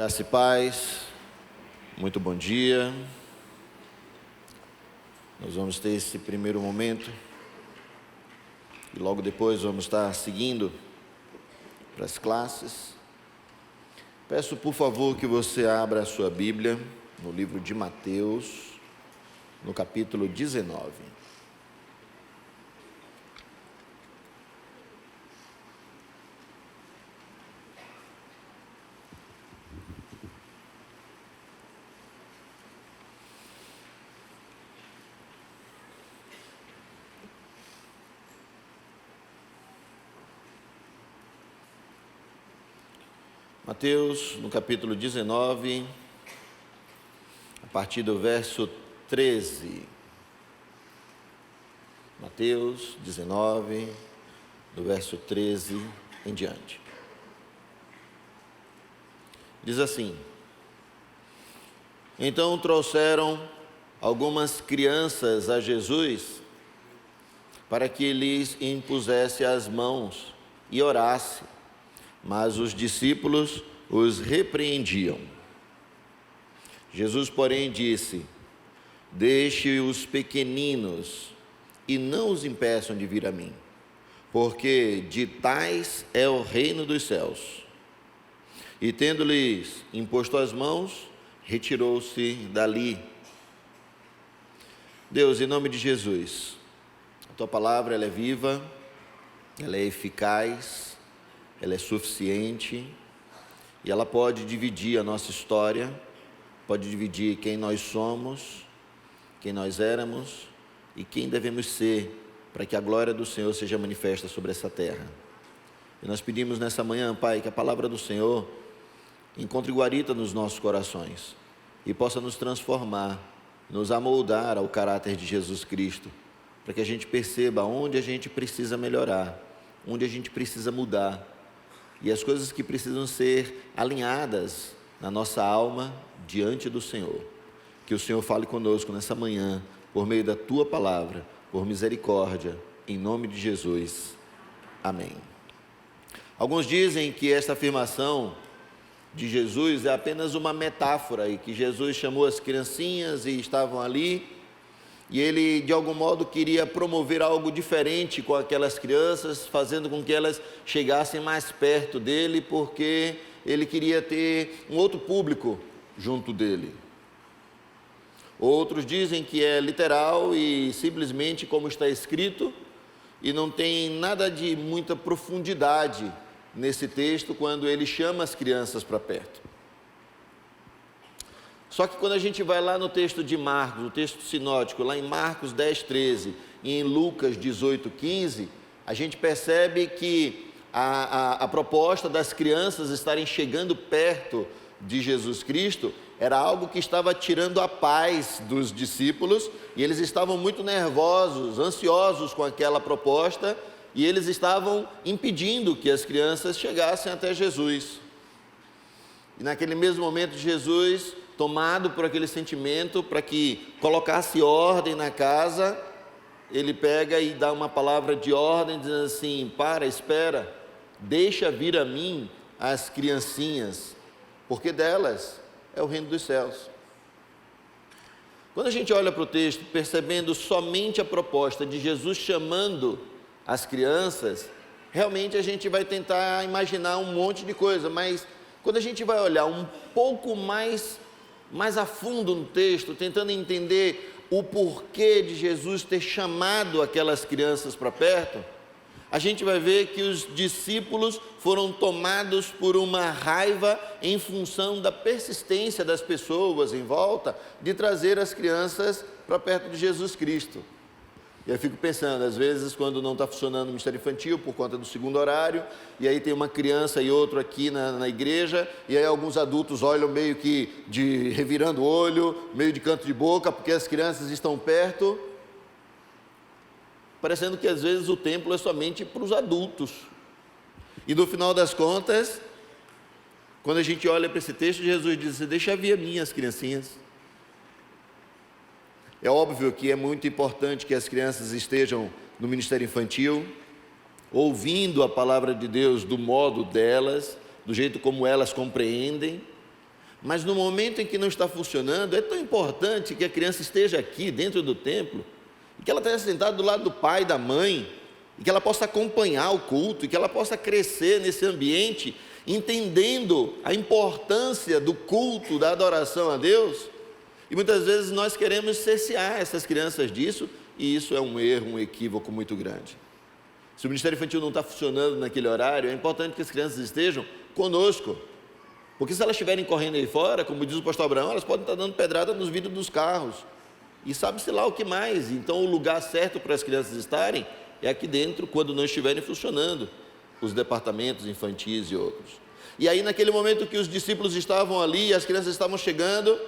Graça e paz, muito bom dia. Nós vamos ter esse primeiro momento e logo depois vamos estar seguindo para as classes. Peço por favor que você abra a sua Bíblia no livro de Mateus, no capítulo 19. Mateus, no capítulo 19, a partir do verso 13. Mateus 19, do verso 13 em diante. Diz assim: Então trouxeram algumas crianças a Jesus para que lhes impusesse as mãos e orasse. Mas os discípulos os repreendiam. Jesus, porém, disse: Deixe os pequeninos e não os impeçam de vir a mim, porque de tais é o reino dos céus. E tendo-lhes imposto as mãos, retirou-se dali. Deus, em nome de Jesus, a tua palavra ela é viva, ela é eficaz, ela é suficiente e ela pode dividir a nossa história, pode dividir quem nós somos, quem nós éramos e quem devemos ser, para que a glória do Senhor seja manifesta sobre essa terra. E nós pedimos nessa manhã, Pai, que a palavra do Senhor encontre guarita nos nossos corações e possa nos transformar, nos amoldar ao caráter de Jesus Cristo, para que a gente perceba onde a gente precisa melhorar, onde a gente precisa mudar, e as coisas que precisam ser alinhadas na nossa alma diante do Senhor. Que o Senhor fale conosco nessa manhã, por meio da tua palavra, por misericórdia, em nome de Jesus. Amém. Alguns dizem que esta afirmação de Jesus é apenas uma metáfora e que Jesus chamou as criancinhas e estavam ali e ele de algum modo queria promover algo diferente com aquelas crianças, fazendo com que elas chegassem mais perto dele, porque ele queria ter um outro público junto dele. Outros dizem que é literal e simplesmente como está escrito, e não tem nada de muita profundidade nesse texto quando ele chama as crianças para perto. Só que quando a gente vai lá no texto de Marcos, o texto sinótico, lá em Marcos 10, 13 e em Lucas 18, 15, a gente percebe que a proposta das crianças estarem chegando perto de Jesus Cristo era algo que estava tirando a paz dos discípulos, e eles estavam muito nervosos, ansiosos com aquela proposta, e eles estavam impedindo que as crianças chegassem até Jesus. E naquele mesmo momento Jesus, tomado por aquele sentimento, para que colocasse ordem na casa, ele pega e dá uma palavra de ordem, dizendo assim: espera, deixa vir a mim as criancinhas, porque delas é o reino dos céus. Quando a gente olha para o texto, percebendo somente a proposta de Jesus chamando as crianças, realmente a gente vai tentar imaginar um monte de coisa, mas quando a gente vai olhar um pouco mais a fundo no texto, tentando entender o porquê de Jesus ter chamado aquelas crianças para perto, a gente vai ver que os discípulos foram tomados por uma raiva em função da persistência das pessoas em volta de trazer as crianças para perto de Jesus Cristo. E eu fico pensando, às vezes, quando não está funcionando o Ministério Infantil por conta do segundo horário, e aí tem uma criança e outro aqui na igreja, e aí alguns adultos olham meio que revirando o olho, meio de canto de boca, porque as crianças estão perto, parecendo que às vezes o templo é somente para os adultos. E no final das contas, quando a gente olha para esse texto, Jesus diz: deixa vir a mim as criancinhas. É óbvio que é muito importante que as crianças estejam no Ministério Infantil, ouvindo a palavra de Deus do modo delas, do jeito como elas compreendem, Mas no momento em que não está funcionando, é tão importante que a criança esteja aqui dentro do templo, e que ela esteja sentada do lado do pai e da mãe, e que ela possa acompanhar o culto, e que ela possa crescer nesse ambiente, entendendo a importância do culto, da adoração a Deus. E muitas vezes nós queremos cercear essas crianças disso, e isso é um erro, um equívoco muito grande. Se o Ministério Infantil não está funcionando naquele horário, é importante que as crianças estejam conosco, porque se elas estiverem correndo aí fora, como diz o pastor Abraão, elas podem estar dando pedrada nos vidros dos carros, e sabe-se lá o que mais. Então o lugar certo para as crianças estarem é aqui dentro, quando não estiverem funcionando os departamentos infantis e outros. E aí naquele momento que os discípulos estavam ali, as crianças estavam chegando,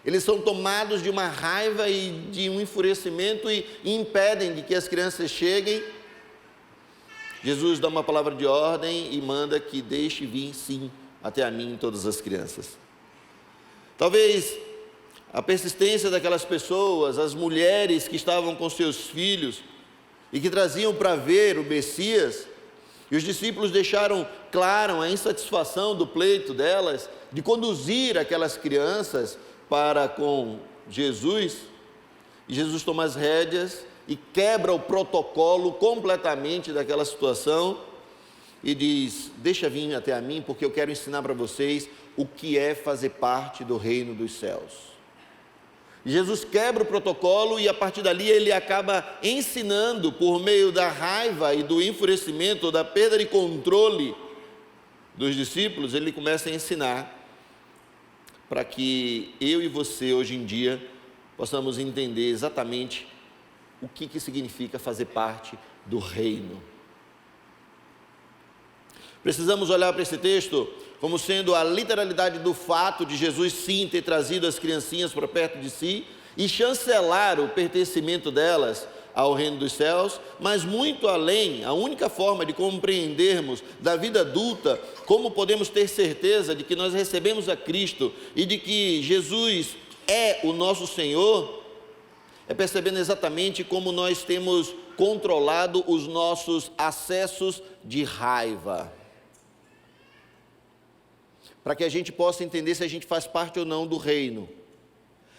eles são tomados de uma raiva e de um enfurecimento e impedem de que as crianças cheguem. Jesus dá uma palavra de ordem e manda que deixe vir sim até a mim todas as crianças. Talvez a persistência daquelas pessoas, as mulheres que estavam com seus filhos e que traziam para ver o Messias, e os discípulos deixaram claro a insatisfação do pleito delas de conduzir aquelas crianças para com Jesus, e Jesus toma as rédeas e quebra o protocolo completamente daquela situação e diz: deixa vir até a mim, porque eu quero ensinar para vocês o que é fazer parte do reino dos céus. E Jesus quebra o protocolo e a partir dali ele acaba ensinando, por meio da raiva e do enfurecimento, da perda de controle dos discípulos, ele começa a ensinar para que eu e você hoje em dia possamos entender exatamente o que significa fazer parte do reino. Precisamos olhar para esse texto como sendo a literalidade do fato de Jesus sim ter trazido as criancinhas para perto de si e chancelar o pertencimento delas ao reino dos céus, mas muito além, a única forma de compreendermos da vida adulta como podemos ter certeza de que nós recebemos a Cristo e de que Jesus é o nosso Senhor, é percebendo exatamente como nós temos controlado os nossos acessos de raiva, para que a gente possa entender se a gente faz parte ou não do reino,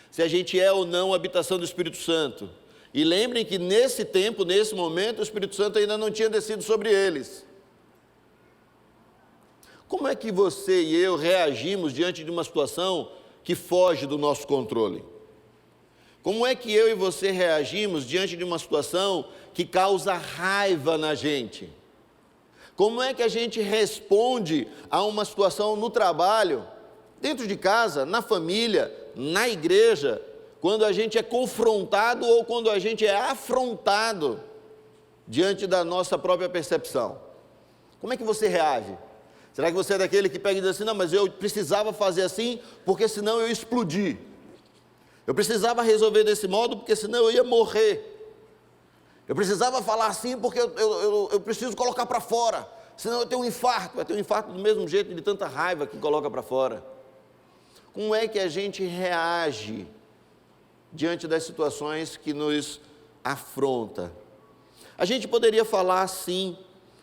se a gente é ou não a habitação do Espírito Santo. E lembrem que nesse tempo, nesse momento, o Espírito Santo ainda não tinha descido sobre eles. Como é que você e eu reagimos diante de uma situação que foge do nosso controle? Como é que eu e você reagimos diante de uma situação que causa raiva na gente? Como é que a gente responde a uma situação no trabalho, dentro de casa, na família, na igreja, quando a gente é confrontado ou quando a gente é afrontado diante da nossa própria percepção? Como é que você reage? Será que você é daquele que pega e diz assim: não, mas eu precisava fazer assim, porque senão eu explodi. Eu precisava resolver desse modo, porque senão eu ia morrer. Eu precisava falar assim, porque eu preciso colocar para fora, senão eu tenho um infarto. Vai ter um infarto do mesmo jeito, de tanta raiva que coloca para fora. Como é que a gente reage diante das situações que nos afronta? A gente poderia falar assim,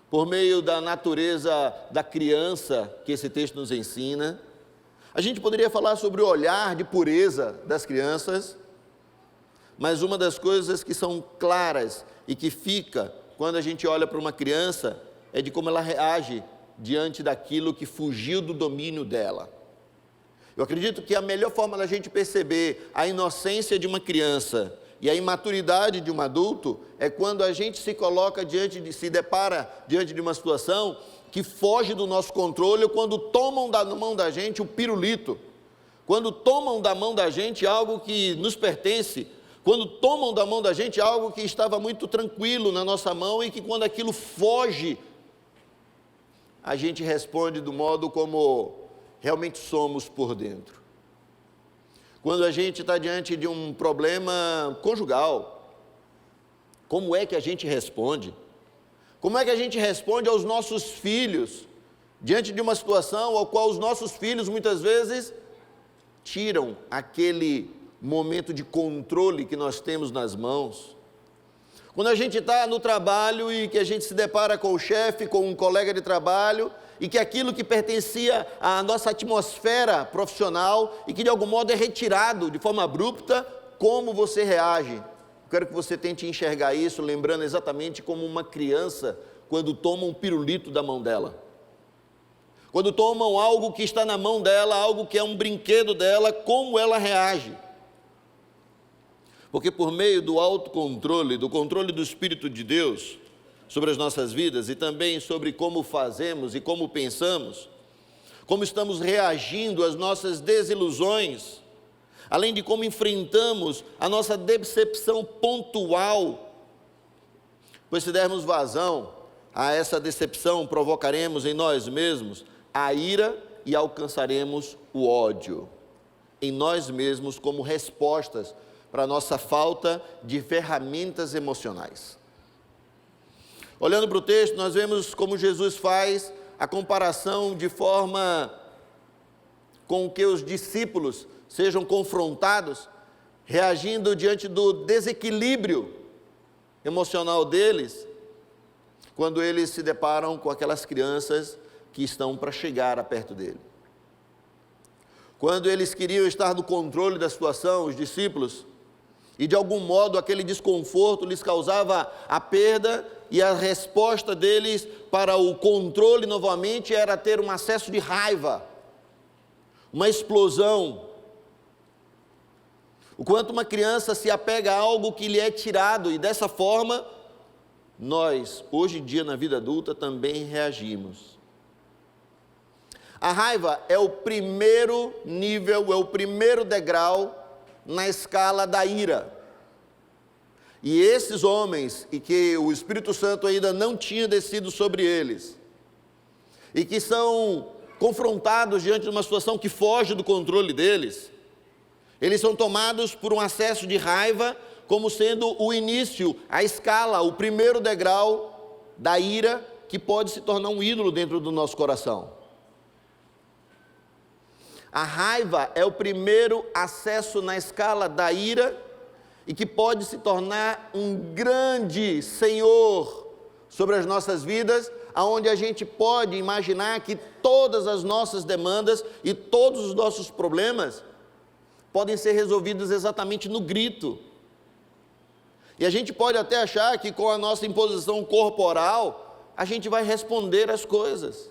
por meio da natureza da criança que esse texto nos ensina. A gente poderia falar sobre o olhar de pureza das crianças, mas uma das coisas que são claras e que fica quando a gente olha para uma criança é de como ela reage diante daquilo que fugiu do domínio dela. Eu acredito que a melhor forma da gente perceber a inocência de uma criança e a imaturidade de um adulto é quando a gente se depara diante de uma situação que foge do nosso controle, ou quando tomam da mão da gente o pirulito, quando tomam da mão da gente algo que nos pertence, quando tomam da mão da gente algo que estava muito tranquilo na nossa mão e que quando aquilo foge, a gente responde do modo como realmente somos por dentro. Quando a gente está diante de um problema conjugal, como é que a gente responde? Como é que a gente responde aos nossos filhos, diante de uma situação ao qual os nossos filhos muitas vezes tiram aquele momento de controle que nós temos nas mãos? Quando a gente está no trabalho e que a gente se depara com o chefe, com um colega de trabalho, e que aquilo que pertencia à nossa atmosfera profissional e que de algum modo é retirado de forma abrupta, como você reage? Eu quero que você tente enxergar isso, lembrando exatamente como uma criança quando toma um pirulito da mão dela. Quando tomam algo que está na mão dela, algo que é um brinquedo dela, como ela reage? Porque por meio do autocontrole, do controle do Espírito de Deus sobre as nossas vidas e também sobre como fazemos e como pensamos, como estamos reagindo às nossas desilusões, além de como enfrentamos a nossa decepção pontual, pois se dermos vazão a essa decepção, provocaremos em nós mesmos a ira e alcançaremos o ódio em nós mesmos como respostas para a nossa falta de ferramentas emocionais. Olhando para o texto, nós vemos como Jesus faz a comparação de forma com que os discípulos sejam confrontados, reagindo diante do desequilíbrio emocional deles, quando eles se deparam com aquelas crianças que estão para chegar perto dele. Quando eles queriam estar no controle da situação, os discípulos, e de algum modo aquele desconforto lhes causava a perda, e a resposta deles para o controle novamente era ter um acesso de raiva, uma explosão. O quanto uma criança se apega a algo que lhe é tirado, e dessa forma, nós, hoje em dia na vida adulta, também reagimos. A raiva é o primeiro nível, é o primeiro degrau na escala da ira. E esses homens, e que o Espírito Santo ainda não tinha descido sobre eles, e que são confrontados diante de uma situação que foge do controle deles, eles são tomados por um acesso de raiva, como sendo o início, a escala, o primeiro degrau da ira, que pode se tornar um ídolo dentro do nosso coração. A raiva é o primeiro acesso na escala da ira, e que pode se tornar um grande senhor sobre as nossas vidas, aonde a gente pode imaginar que todas as nossas demandas e todos os nossos problemas podem ser resolvidos exatamente no grito. E a gente pode até achar que com a nossa imposição corporal, a gente vai responder as coisas.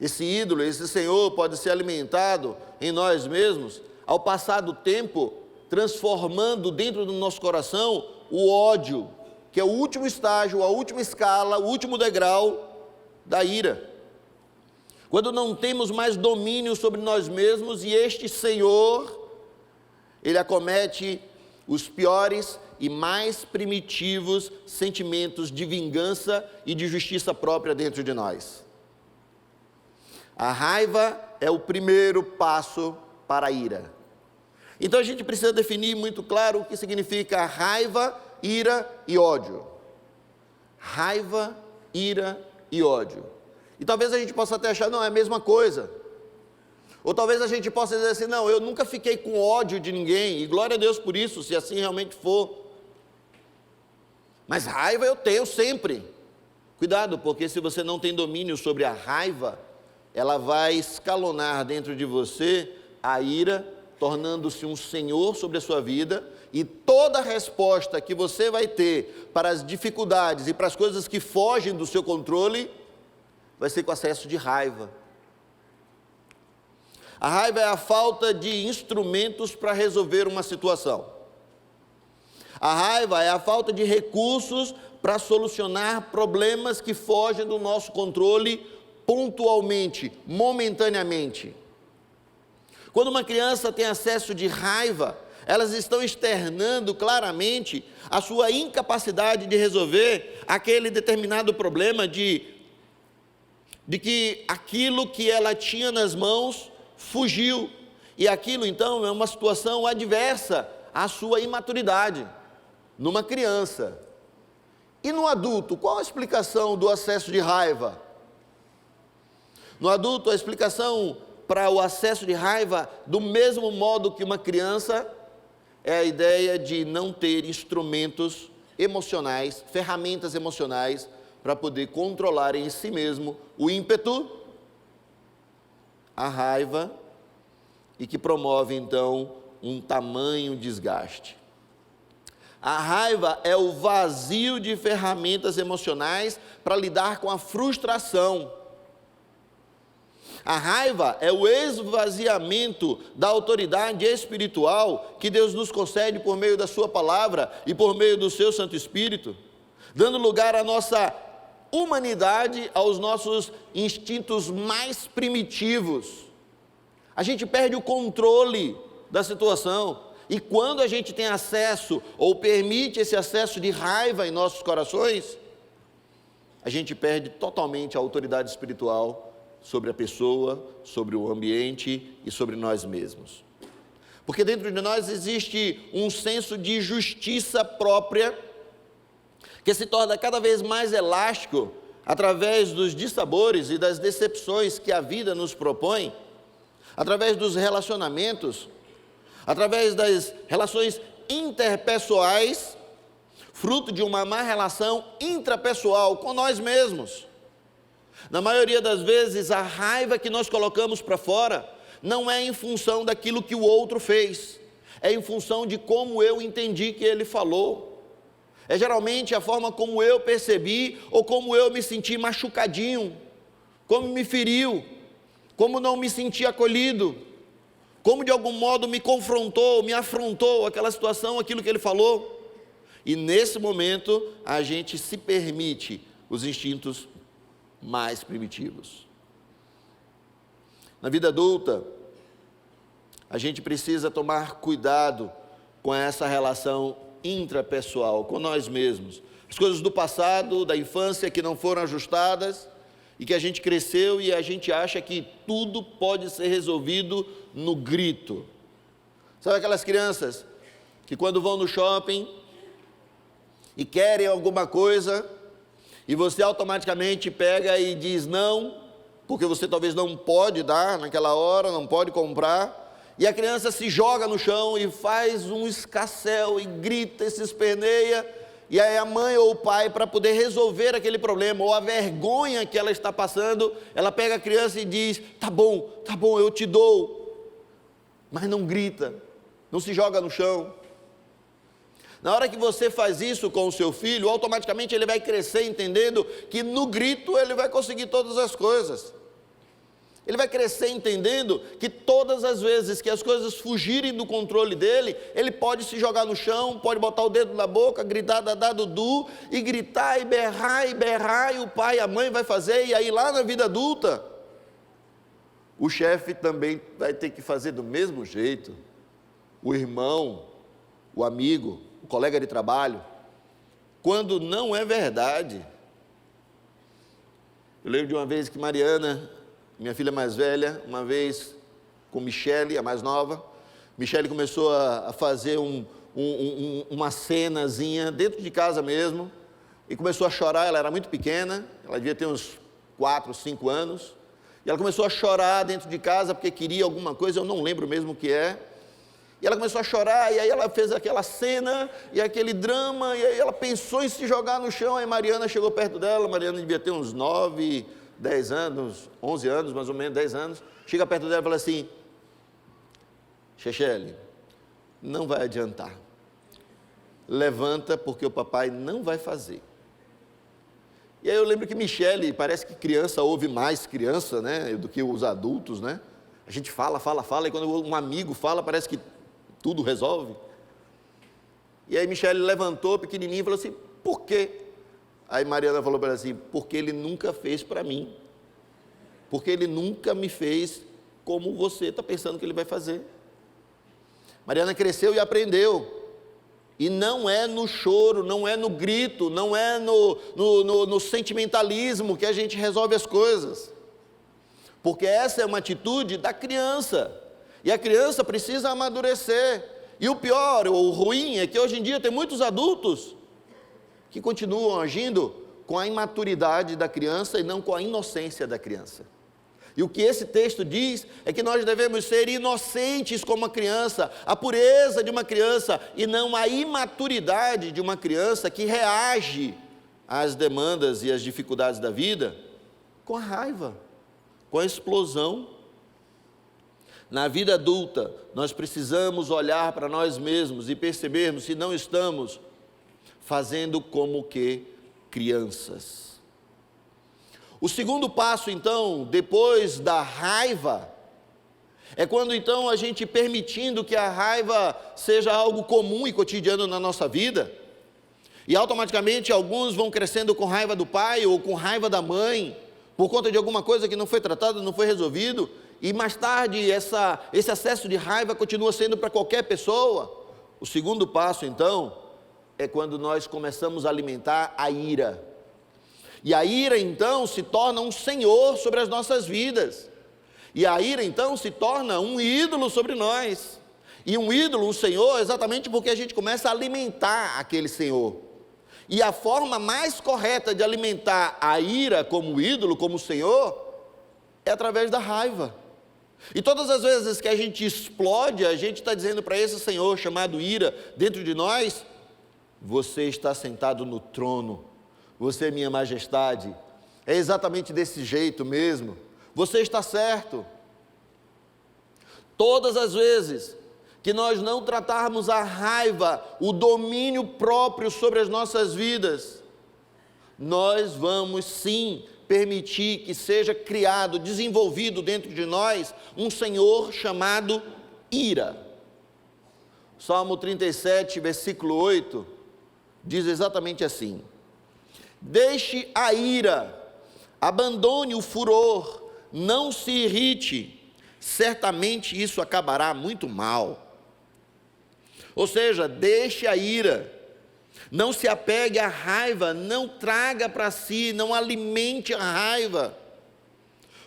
Esse ídolo, esse senhor pode ser alimentado em nós mesmos, ao passar do tempo, transformando dentro do nosso coração o ódio, que é o último estágio, a última escala, o último degrau da ira. Quando não temos mais domínio sobre nós mesmos e este Senhor, ele acomete os piores e mais primitivos sentimentos de vingança e de justiça própria dentro de nós. A raiva é o primeiro passo para a ira. Então a gente precisa definir muito claro o que significa raiva, ira e ódio. Raiva, ira e ódio. E talvez a gente possa até achar, não, é a mesma coisa. Ou talvez a gente possa dizer assim, não, eu nunca fiquei com ódio de ninguém, e glória a Deus por isso, se assim realmente for. Mas raiva eu tenho sempre. Cuidado, porque se você não tem domínio sobre a raiva, ela vai escalonar dentro de você a ira, tornando-se um senhor sobre a sua vida, e toda resposta que você vai ter para as dificuldades e para as coisas que fogem do seu controle, vai ser com acesso de raiva. A raiva é a falta de instrumentos para resolver uma situação. A raiva é a falta de recursos para solucionar problemas que fogem do nosso controle pontualmente, momentaneamente. Quando uma criança tem acesso de raiva, elas estão externando claramente a sua incapacidade de resolver aquele determinado problema de que aquilo que ela tinha nas mãos fugiu. E aquilo então é uma situação adversa à sua imaturidade, numa criança. E no adulto, qual a explicação do acesso de raiva? No adulto, a explicação para o acesso de raiva, do mesmo modo que uma criança, é a ideia de não ter instrumentos emocionais, ferramentas emocionais, para poder controlar em si mesmo o ímpeto, a raiva, e que promove então um tamanho desgaste. A raiva é o vazio de ferramentas emocionais para lidar com a frustração. A raiva é o esvaziamento da autoridade espiritual que Deus nos concede por meio da sua palavra e por meio do seu Santo Espírito, dando lugar à nossa humanidade, aos nossos instintos mais primitivos. A gente perde o controle da situação, e quando a gente tem acesso, ou permite esse acesso de raiva em nossos corações, a gente perde totalmente a autoridade espiritual sobre a pessoa, sobre o ambiente e sobre nós mesmos. Porque dentro de nós existe um senso de justiça própria, que se torna cada vez mais elástico, através dos dissabores e das decepções que a vida nos propõe, através dos relacionamentos, através das relações interpessoais, fruto de uma má relação intrapessoal com nós mesmos. Na maioria das vezes, a raiva que nós colocamos para fora não é em função daquilo que o outro fez, é em função de como eu entendi que ele falou. É geralmente a forma como eu percebi ou como eu me senti machucadinho, como me feriu, como não me senti acolhido, como de algum modo me confrontou, me afrontou aquela situação, aquilo que ele falou. E nesse momento a gente se permite os instintos mais primitivos. Na vida adulta, a gente precisa tomar cuidado com essa relação intrapessoal, com nós mesmos. As coisas do passado, da infância que não foram ajustadas e que a gente cresceu e a gente acha que tudo pode ser resolvido no grito. Sabe aquelas crianças que quando vão no shopping e querem alguma coisa e você automaticamente pega e diz não, porque você talvez não pode dar naquela hora, não pode comprar, e a criança se joga no chão e faz um escarcéu e grita e se esperneia, e aí a mãe ou o pai, para poder resolver aquele problema, ou a vergonha que ela está passando, ela pega a criança e diz, tá bom, eu te dou, mas não grita, não se joga no chão. Na hora que você faz isso com o seu filho, automaticamente ele vai crescer entendendo que no grito ele vai conseguir todas as coisas. Ele vai crescer entendendo que todas as vezes que as coisas fugirem do controle dele, ele pode se jogar no chão, pode botar o dedo na boca, gritar dadá dudu, e gritar e berrar, e o pai e a mãe vai fazer, e aí lá na vida adulta, o chefe também vai ter que fazer do mesmo jeito, o irmão, o amigo, o colega de trabalho, quando não é verdade. Eu lembro de uma vez que Mariana, minha filha mais velha, uma vez com Michele, a mais nova, Michele começou a fazer uma cenazinha dentro de casa mesmo, e começou a chorar. Ela era muito pequena, ela devia ter uns 4, 5 anos, e ela começou a chorar dentro de casa porque queria alguma coisa, eu não lembro mesmo o que é, e ela começou a chorar, e aí ela fez aquela cena, e aquele drama, e aí ela pensou em se jogar no chão. Aí Mariana chegou perto dela, Mariana devia ter uns 9, 10 anos, 11 anos, mais ou menos, 10 anos, chega perto dela e fala assim, Chechele, não vai adiantar, levanta porque o papai não vai fazer. E aí eu lembro que Michele, parece que criança ouve mais criança, né, do que os adultos, né, a gente fala, e quando um amigo fala, parece que tudo resolve. E aí Michele levantou, pequenininho, e falou assim, por quê? Aí Mariana falou para ela assim, porque ele nunca fez para mim, porque ele nunca me fez como você está pensando que ele vai fazer. Mariana cresceu e aprendeu, e não é no choro, não é no grito, não é no sentimentalismo que a gente resolve as coisas, porque essa é uma atitude da criança, e a criança precisa amadurecer. E o pior, o ruim, é que hoje em dia tem muitos adultos que continuam agindo com a imaturidade da criança e não com a inocência da criança. E o que esse texto diz é que nós devemos ser inocentes como uma criança, a pureza de uma criança e não a imaturidade de uma criança que reage às demandas e às dificuldades da vida com a raiva, com a explosão. Na vida adulta, nós precisamos olhar para nós mesmos e percebermos se não estamos fazendo como que crianças. O segundo passo, então, depois da raiva, é quando então a gente permitindo que a raiva seja algo comum e cotidiano na nossa vida, e automaticamente alguns vão crescendo com raiva do pai ou com raiva da mãe, por conta de alguma coisa que não foi tratada, não foi resolvido, e mais tarde esse acesso de raiva continua sendo para qualquer pessoa. O segundo passo, então, é quando nós começamos a alimentar a ira. E a ira, então, se torna um senhor sobre as nossas vidas. E a ira, então, se torna um ídolo sobre nós. E um ídolo, um senhor, exatamente porque a gente começa a alimentar aquele senhor. E a forma mais correta de alimentar a ira como ídolo, como senhor, é através da raiva. E todas as vezes que a gente explode, a gente está dizendo para esse senhor chamado ira dentro de nós: você está sentado no trono, você é minha majestade, é exatamente desse jeito mesmo, você está certo. Todas as vezes que nós não tratarmos a raiva, o domínio próprio sobre as nossas vidas, nós vamos sim permitir que seja criado, desenvolvido dentro de nós, um senhor chamado ira. Salmo 37, versículo 8, diz exatamente assim: deixe a ira, abandone o furor, não se irrite, certamente isso acabará muito mal. Ou seja, deixe a ira, não se apegue à raiva, não traga para si, não alimente a raiva,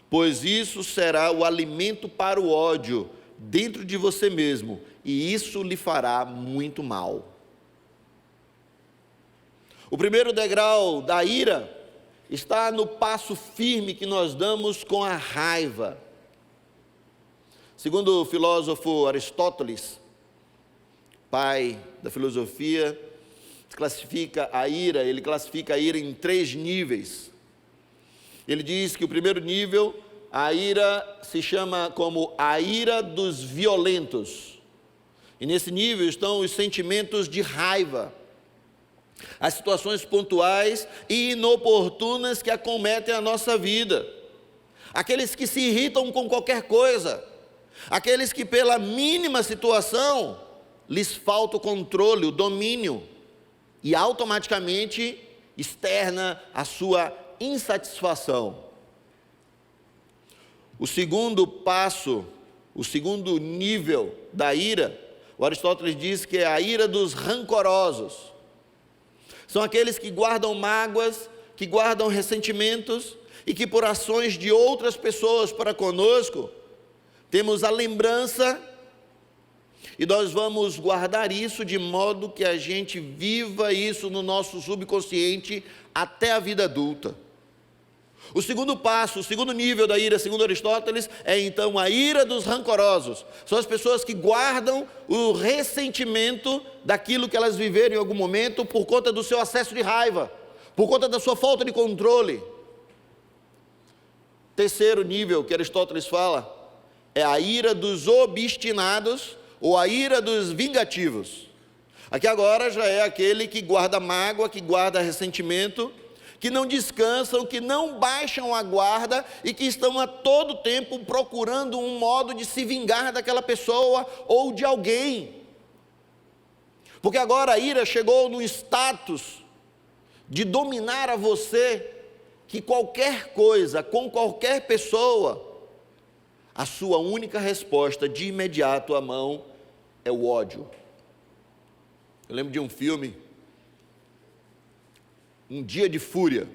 pois isso será o alimento para o ódio dentro de você mesmo, e isso lhe fará muito mal. O primeiro degrau da ira está no passo firme que nós damos com a raiva. Segundo o filósofo Aristóteles, pai da filosofia, ele classifica a ira em 3 níveis. Ele diz que o primeiro nível, a ira se chama como a ira dos violentos. E nesse nível estão os sentimentos de raiva, as situações pontuais e inoportunas que acometem a nossa vida, aqueles que se irritam com qualquer coisa, aqueles que pela mínima situação lhes falta o controle, o domínio, e automaticamente externa a sua insatisfação. O segundo passo, o segundo nível da ira, o Aristóteles diz que é a ira dos rancorosos. São aqueles que guardam mágoas, que guardam ressentimentos e que por ações de outras pessoas para conosco, temos a lembrança e nós vamos guardar isso de modo que a gente viva isso no nosso subconsciente até a vida adulta. O segundo passo, o segundo nível da ira, segundo Aristóteles, é então a ira dos rancorosos. São as pessoas que guardam o ressentimento daquilo que elas viveram em algum momento por conta do seu acesso de raiva, por conta da sua falta de controle. Terceiro nível que Aristóteles fala é a ira dos obstinados ou a ira dos vingativos. Aqui agora já é aquele que guarda mágoa, que guarda ressentimento, que não descansam, que não baixam a guarda e que estão a todo tempo procurando um modo de se vingar daquela pessoa ou de alguém. Porque agora a ira chegou no status de dominar a você, que qualquer coisa, com qualquer pessoa, a sua única resposta de imediato à mão é o ódio. Eu lembro de um filme, Um Dia de Fúria,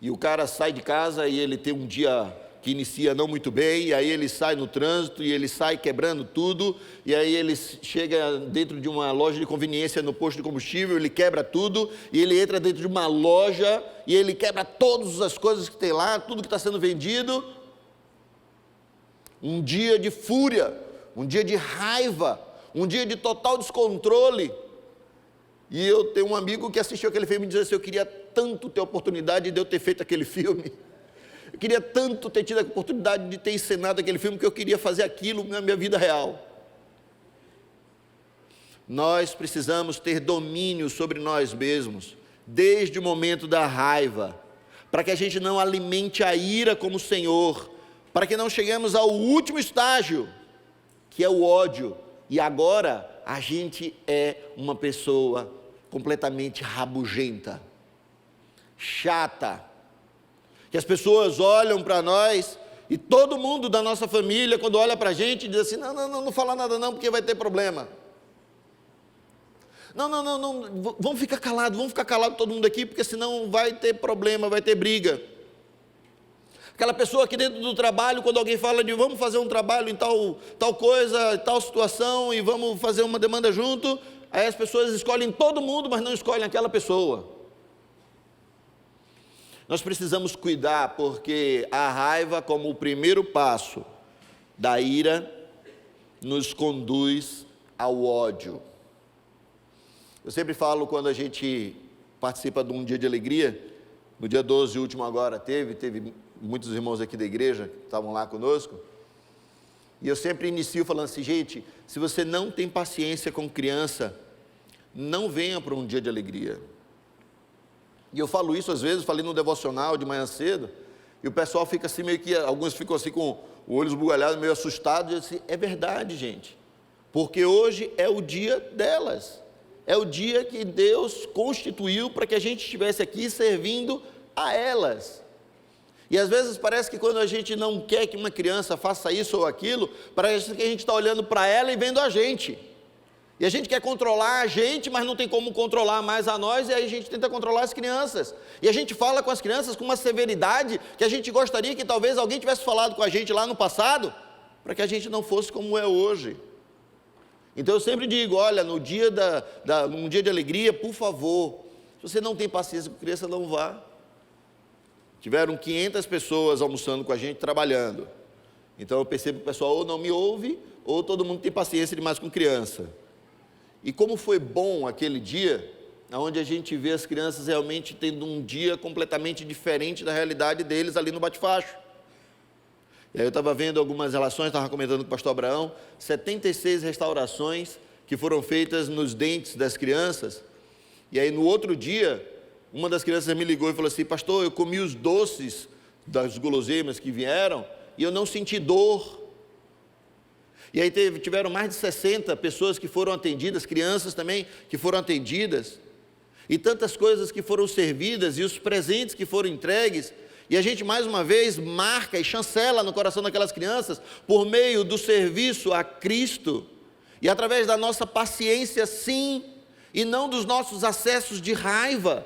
e o cara sai de casa e ele tem um dia que inicia não muito bem, e aí ele sai no trânsito, e ele sai quebrando tudo, e aí ele chega dentro de uma loja de conveniência no posto de combustível, ele quebra tudo, e ele entra dentro de uma loja, e ele quebra todas as coisas que tem lá, tudo que está sendo vendido. Um dia de fúria, um dia de raiva, um dia de total descontrole. E eu tenho um amigo que assistiu aquele filme e disse assim: eu queria tanto ter a oportunidade de eu ter feito aquele filme. Eu queria tanto ter tido a oportunidade de ter encenado aquele filme, que eu queria fazer aquilo na minha vida real. Nós precisamos ter domínio sobre nós mesmos, desde o momento da raiva, para que a gente não alimente a ira como o Senhor, para que não cheguemos ao último estágio, que é o ódio, e agora a gente é uma pessoa completamente rabugenta, chata, que as pessoas olham para nós, e todo mundo da nossa família, quando olha para a gente, diz assim: não fala nada não, porque vai ter problema. Não, vamos ficar calado todo mundo aqui, porque senão vai ter problema, vai ter briga. Aquela pessoa aqui dentro do trabalho, quando alguém fala de vamos fazer um trabalho em tal coisa, tal situação, e vamos fazer uma demanda junto, aí as pessoas escolhem todo mundo, mas não escolhem aquela pessoa. Nós precisamos cuidar, porque a raiva, como o primeiro passo da ira, nos conduz ao ódio. Eu sempre falo, quando a gente participa de um dia de alegria, no dia 12, último agora, teve muitos irmãos aqui da igreja que estavam lá conosco, e eu sempre inicio falando assim: gente, se você não tem paciência com criança, não venha para um dia de alegria. E eu falo isso às vezes, falei no devocional de manhã cedo, e o pessoal fica assim meio que, alguns ficam assim com o olho esbugalhado, meio assustado, e eu disse assim: é verdade, gente, porque hoje é o dia delas, é o dia que Deus constituiu para que a gente estivesse aqui servindo a elas. E às vezes parece que quando a gente não quer que uma criança faça isso ou aquilo, parece que a gente está olhando para ela e vendo a gente. E a gente quer controlar a gente, mas não tem como controlar mais a nós, e aí a gente tenta controlar as crianças. E a gente fala com as crianças com uma severidade que a gente gostaria que talvez alguém tivesse falado com a gente lá no passado, para que a gente não fosse como é hoje. Então eu sempre digo: olha, num dia de alegria, por favor, se você não tem paciência com criança, não vá. Tiveram 500 pessoas almoçando com a gente, trabalhando. Então eu percebo que o pessoal ou não me ouve, ou todo mundo tem paciência demais com criança. E como foi bom aquele dia, onde a gente vê as crianças realmente tendo um dia completamente diferente da realidade deles ali no Bate-Facho. E aí eu estava vendo algumas relações, estava comentando com o pastor Abraão, 76 restaurações que foram feitas nos dentes das crianças. E aí no outro dia, uma das crianças me ligou e falou assim: pastor, eu comi os doces das guloseimas que vieram e eu não senti dor. E aí tiveram mais de 60 pessoas que foram atendidas, crianças também que foram atendidas, e tantas coisas que foram servidas, e os presentes que foram entregues, e a gente mais uma vez marca e chancela no coração daquelas crianças, por meio do serviço a Cristo, e através da nossa paciência sim, e não dos nossos acessos de raiva,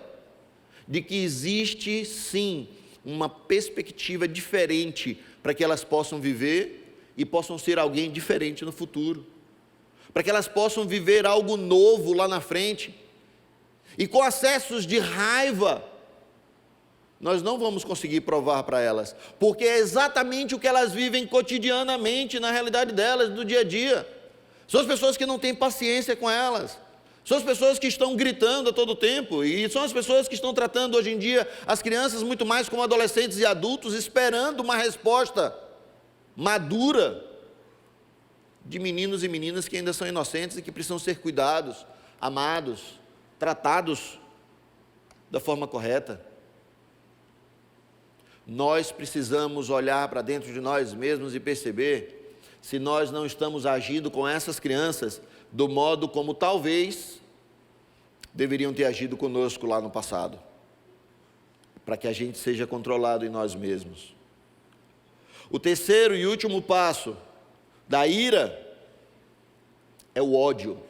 de que existe sim uma perspectiva diferente para que elas possam viver e possam ser alguém diferente no futuro, para que elas possam viver algo novo lá na frente. E com acessos de raiva, nós não vamos conseguir provar para elas, porque é exatamente o que elas vivem cotidianamente, na realidade delas, do dia a dia. São as pessoas que não têm paciência com elas, são as pessoas que estão gritando a todo tempo, e são as pessoas que estão tratando hoje em dia as crianças muito mais como adolescentes e adultos, esperando uma resposta madura de meninos e meninas que ainda são inocentes e que precisam ser cuidados, amados, tratados da forma correta. Nós precisamos olhar para dentro de nós mesmos e perceber se nós não estamos agindo com essas crianças do modo como talvez deveriam ter agido conosco lá no passado, para que a gente seja controlado em nós mesmos. O terceiro e último passo da ira é o ódio.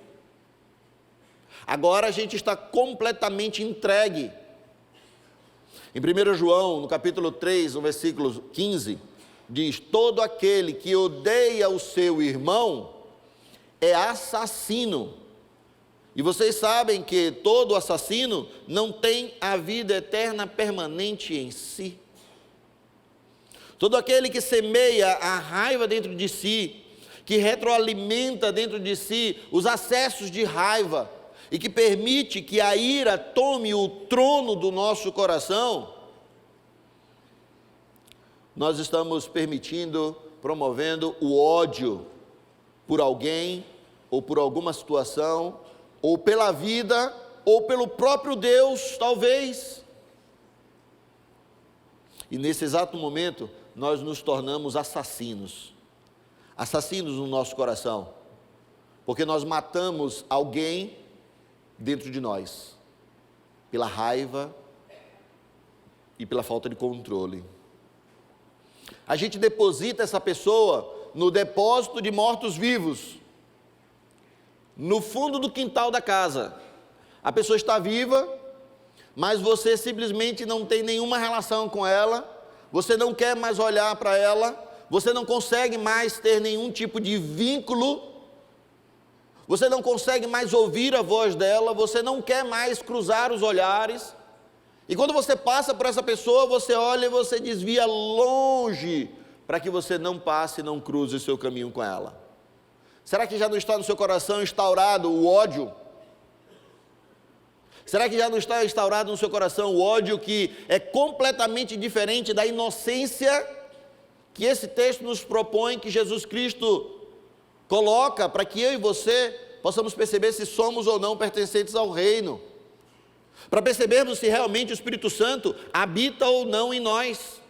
Agora a gente está completamente entregue. Em 1 João, no capítulo 3, no versículo 15, diz: todo aquele que odeia o seu irmão é assassino. E vocês sabem que todo assassino não tem a vida eterna permanente em si. Todo aquele que semeia a raiva dentro de si, que retroalimenta dentro de si os acessos de raiva e que permite que a ira tome o trono do nosso coração, nós estamos permitindo, promovendo o ódio por alguém, ou por alguma situação, ou pela vida, ou pelo próprio Deus, talvez. E nesse exato momento, nós nos tornamos assassinos no nosso coração, porque nós matamos alguém dentro de nós, pela raiva e pela falta de controle. A gente deposita essa pessoa no depósito de mortos-vivos, no fundo do quintal da casa. A pessoa está viva, mas você simplesmente não tem nenhuma relação com ela, você não quer mais olhar para ela, você não consegue mais ter nenhum tipo de vínculo, você não consegue mais ouvir a voz dela, você não quer mais cruzar os olhares, e quando você passa por essa pessoa, você olha e você desvia longe, para que você não passe e não cruze o seu caminho com ela. Será que já não está no seu coração instaurado o ódio? Será que já não está instaurado no seu coração o ódio que é completamente diferente da inocência que esse texto nos propõe, que Jesus Cristo coloca para que eu e você possamos perceber se somos ou não pertencentes ao reino, para percebermos se realmente o Espírito Santo habita ou não em nós?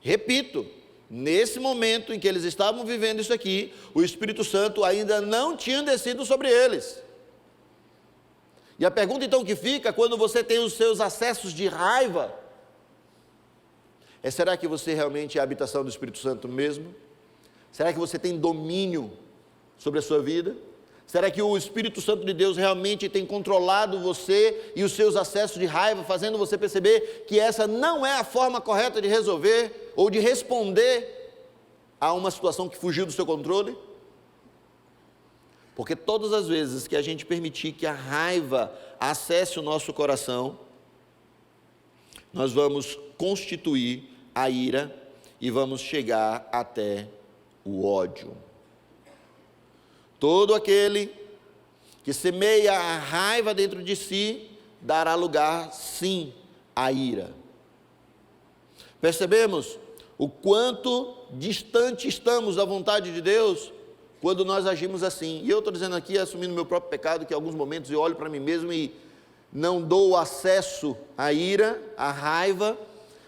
Repito, nesse momento em que eles estavam vivendo isso aqui, o Espírito Santo ainda não tinha descido sobre eles. E a pergunta então que fica, quando você tem os seus acessos de raiva, será que você realmente é a habitação do Espírito Santo mesmo? Será que você tem domínio sobre a sua vida? Será que o Espírito Santo de Deus realmente tem controlado você e os seus acessos de raiva, fazendo você perceber que essa não é a forma correta de resolver ou de responder a uma situação que fugiu do seu controle? Porque todas as vezes que a gente permitir que a raiva acesse o nosso coração, nós vamos constituir a ira e vamos chegar até o ódio. Todo aquele que semeia a raiva dentro de si, dará lugar, sim, à ira. Percebemos o quanto distante estamos da vontade de Deus quando nós agimos assim. E eu estou dizendo aqui, assumindo meu próprio pecado, que em alguns momentos eu olho para mim mesmo e não dou acesso à ira, à raiva,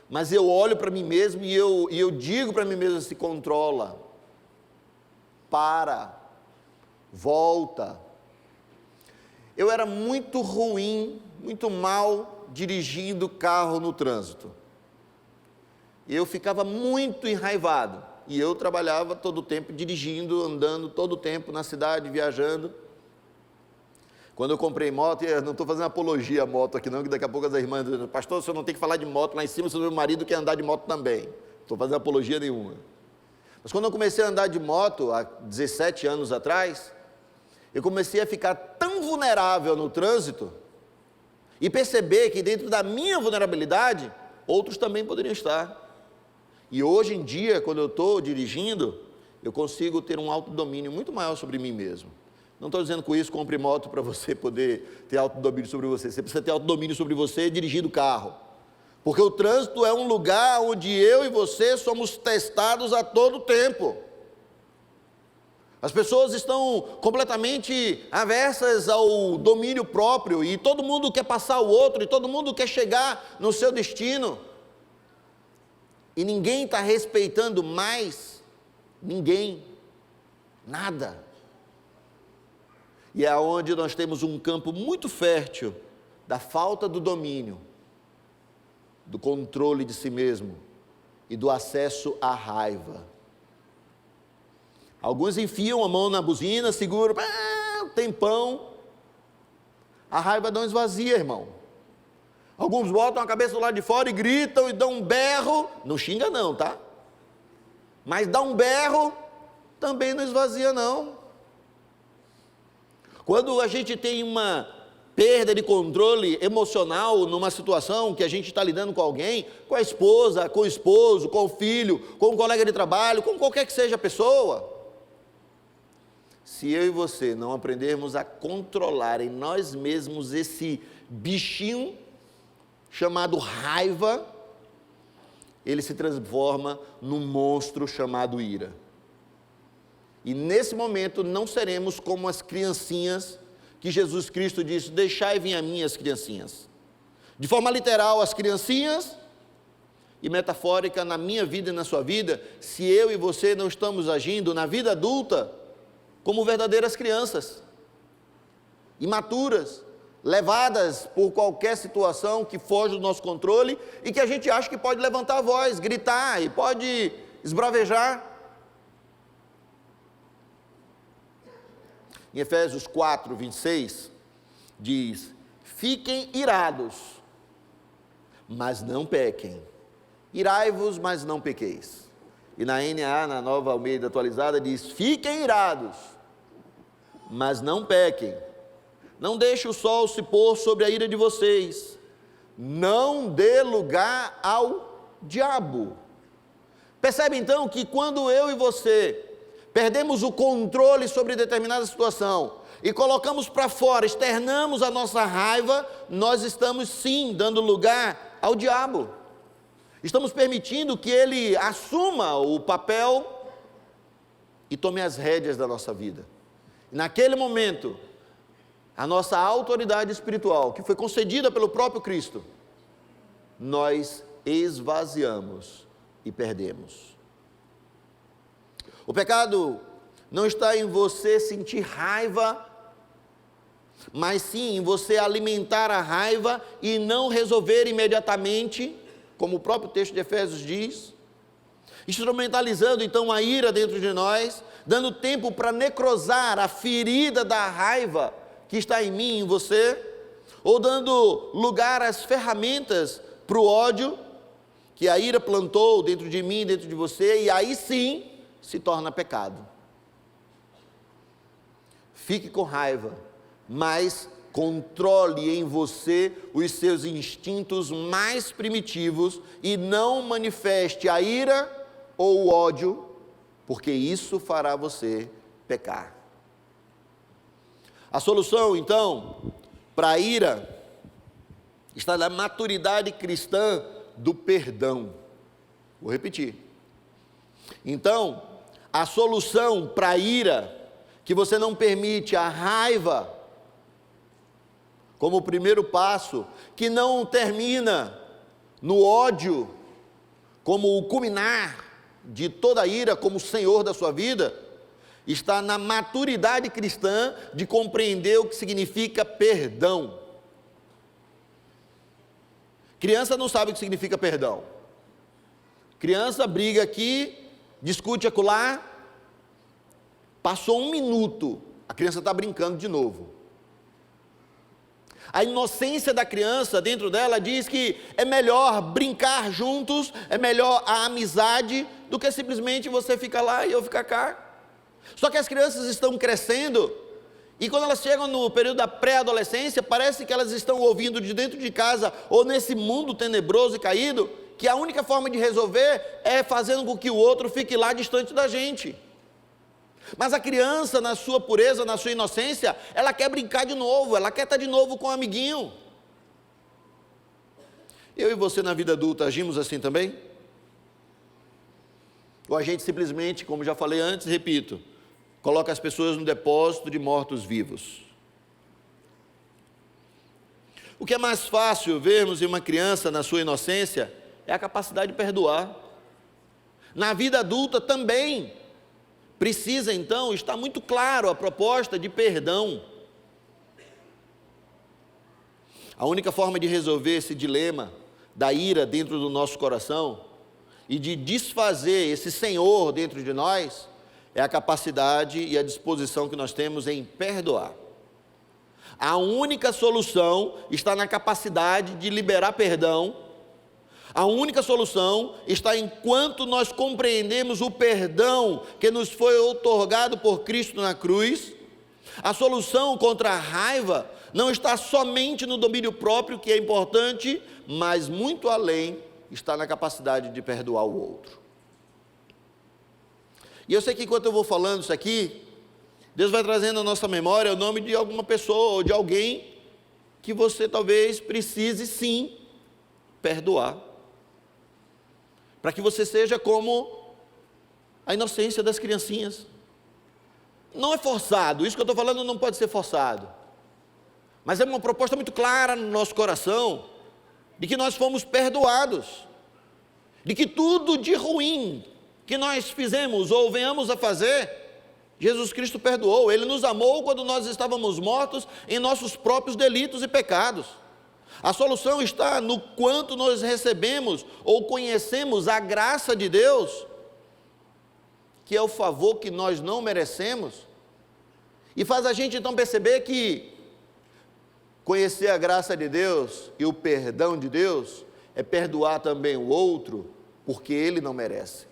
mas eu olho para mim mesmo e eu digo para mim mesmo: se controla, para, volta. Eu era muito ruim, muito mal dirigindo carro no trânsito. Eu ficava muito enraivado. E eu trabalhava todo o tempo dirigindo, andando todo o tempo na cidade, viajando. Quando eu comprei moto, e eu não estou fazendo apologia à moto aqui não, que daqui a pouco as irmãs dizem: pastor, o senhor não tem que falar de moto lá em cima, senão meu marido quer andar de moto também. Não estou fazendo apologia nenhuma. Mas quando eu comecei a andar de moto, há 17 anos atrás, eu comecei a ficar tão vulnerável no trânsito, e perceber que dentro da minha vulnerabilidade, outros também poderiam estar. E hoje em dia, quando eu estou dirigindo, eu consigo ter um autodomínio muito maior sobre mim mesmo. Não estou dizendo com isso, compre moto para você poder ter autodomínio sobre você. Você precisa ter autodomínio sobre você dirigindo o carro. Porque o trânsito é um lugar onde eu e você somos testados a todo tempo. As pessoas estão completamente aversas ao domínio próprio, e todo mundo quer passar o outro, e todo mundo quer chegar no seu destino. E ninguém está respeitando mais ninguém, nada. E é onde nós temos um campo muito fértil da falta do domínio, do controle de si mesmo e do acesso à raiva. Alguns enfiam a mão na buzina, seguram, um tempão, a raiva não esvazia, irmão. Alguns botam a cabeça do lado de fora e gritam e dão um berro, não xinga não, tá? Mas dar um berro também não esvazia, não. Quando a gente tem uma perda de controle emocional numa situação que a gente está lidando com alguém, com a esposa, com o esposo, com o filho, com um colega de trabalho, com qualquer que seja a pessoa, se eu e você não aprendermos a controlar em nós mesmos esse bichinho chamado raiva, ele se transforma num monstro chamado ira. E nesse momento não seremos como as criancinhas que Jesus Cristo disse: deixai vir a mim as criancinhas. De forma literal, as criancinhas, e metafórica na minha vida e na sua vida, se eu e você não estamos agindo na vida adulta como verdadeiras crianças, imaturas, levadas por qualquer situação que foge do nosso controle e que a gente acha que pode levantar a voz, gritar e pode esbravejar. Em Efésios 4, 26, diz: fiquem irados, mas não pequem. Irai-vos, mas não pequeis. E na NA, na Nova Almeida Atualizada, diz: fiquem irados, mas não pequem. Não deixe o sol se pôr sobre a ira de vocês. Não dê lugar ao diabo. Percebe então que quando eu e você perdemos o controle sobre determinada situação e colocamos para fora, externamos a nossa raiva, nós estamos sim dando lugar ao diabo. Estamos permitindo que ele assuma o papel e tome as rédeas da nossa vida. Naquele momento, a nossa autoridade espiritual, que foi concedida pelo próprio Cristo, nós esvaziamos e perdemos. O pecado não está em você sentir raiva, mas sim em você alimentar a raiva e não resolver imediatamente, como o próprio texto de Efésios diz, instrumentalizando então a ira dentro de nós, dando tempo para necrosar a ferida da raiva que está em mim e em você, ou dando lugar às ferramentas para o ódio que a ira plantou dentro de mim, dentro de você, e aí sim se torna pecado. Fique com raiva, mas controle em você os seus instintos mais primitivos e não manifeste a ira ou o ódio, porque isso fará você pecar. A solução, então, para a ira está na maturidade cristã do perdão. Vou repetir. Então, a solução para a ira, que você não permite a raiva, como o primeiro passo, que não termina no ódio, como o culminar de toda a ira, como o Senhor da sua vida, está na maturidade cristã de compreender o que significa perdão. Criança não sabe o que significa perdão. Criança briga aqui, discute acolá, passou 1 minuto, a criança está brincando de novo. A inocência da criança dentro dela diz que é melhor brincar juntos, é melhor a amizade, do que simplesmente você ficar lá e eu ficar cá. Só que as crianças estão crescendo, e quando elas chegam no período da pré-adolescência, parece que elas estão ouvindo de dentro de casa, ou nesse mundo tenebroso e caído, que a única forma de resolver é fazendo com que o outro fique lá distante da gente. Mas a criança, na sua pureza, na sua inocência, ela quer brincar de novo, ela quer estar de novo com o amiguinho. Eu e você na vida adulta agimos assim também? Ou a gente simplesmente, como já falei antes, repito, coloca as pessoas no depósito de mortos-vivos? O que é mais fácil vermos em uma criança na sua inocência é a capacidade de perdoar. Na vida adulta também precisa então estar muito claro a proposta de perdão. A única forma de resolver esse dilema da ira dentro do nosso coração e de desfazer esse senhor dentro de nós é a capacidade e a disposição que nós temos em perdoar. A única solução está na capacidade de liberar perdão. A única solução está enquanto nós compreendemos o perdão que nos foi outorgado por Cristo na cruz. A solução contra a raiva não está somente no domínio próprio, que é importante, mas muito além, está na capacidade de perdoar o outro. E eu sei que enquanto eu vou falando isso aqui, Deus vai trazendo à nossa memória o nome de alguma pessoa ou de alguém que você talvez precise sim perdoar, para que você seja como a inocência das criancinhas. Não é forçado, isso que eu estou falando não pode ser forçado, mas é uma proposta muito clara no nosso coração, de que nós fomos perdoados, de que tudo de ruim que nós fizemos ou venhamos a fazer, Jesus Cristo perdoou. Ele nos amou quando nós estávamos mortos em nossos próprios delitos e pecados. A solução está no quanto nós recebemos ou conhecemos a graça de Deus, que é o favor que nós não merecemos, e faz a gente então perceber que conhecer a graça de Deus e o perdão de Deus é perdoar também o outro, porque ele não merece.